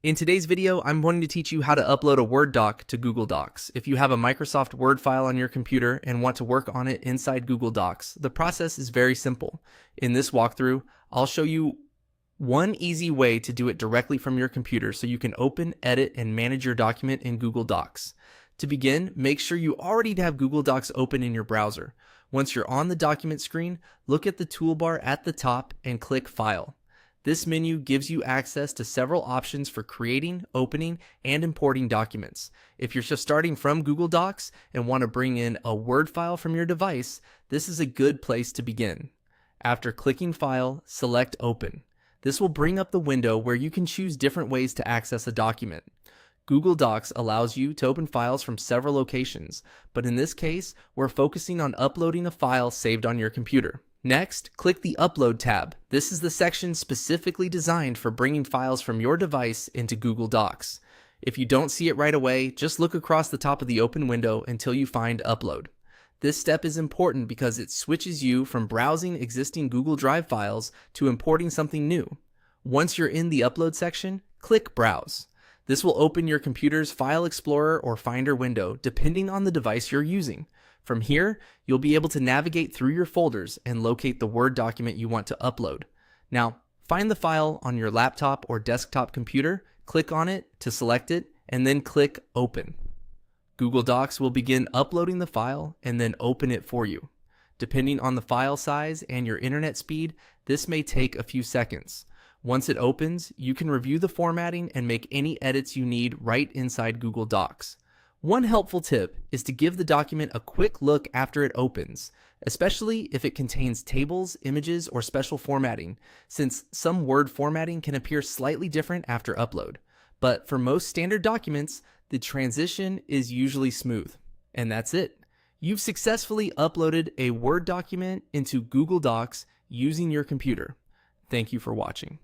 In today's video, I'm going to teach you how to upload a Word doc to Google Docs. If you have a Microsoft Word file on your computer and want to work on it inside Google Docs, the process is very simple. In this walkthrough, I'll show you one easy way to do it directly from your computer so you can open, edit, and manage your document in Google Docs. To begin, make sure you already have Google Docs open in your browser. Once you're on the document screen, look at the toolbar at the top and click File. This menu gives you access to several options for creating, opening, and importing documents. If you're just starting from Google Docs and want to bring in a Word file from your device, this is a good place to begin. After clicking File, select Open. This will bring up the window where you can choose different ways to access a document. Google Docs allows you to open files from several locations, but in this case, we're focusing on uploading a file saved on your computer. Next, click the Upload tab. This is the section specifically designed for bringing files from your device into Google Docs. If you don't see it right away, just look across the top of the open window until you find Upload. This step is important because it switches you from browsing existing Google Drive files to importing something new. Once you're in the Upload section, click Browse. This will open your computer's File Explorer or Finder window, depending on the device you're using. From here, you'll be able to navigate through your folders and locate the Word document you want to upload. Now, find the file on your laptop or desktop computer, click on it to select it, and then click Open. Google Docs will begin uploading the file and then open it for you. Depending on the file size and your internet speed, this may take a few seconds. Once it opens, you can review the formatting and make any edits you need right inside Google Docs. One helpful tip is to give the document a quick look after it opens, especially if it contains tables, images, or special formatting, since some Word formatting can appear slightly different after upload. But for most standard documents, the transition is usually smooth. And that's it. You've successfully uploaded a Word document into Google Docs using your computer. Thank you for watching.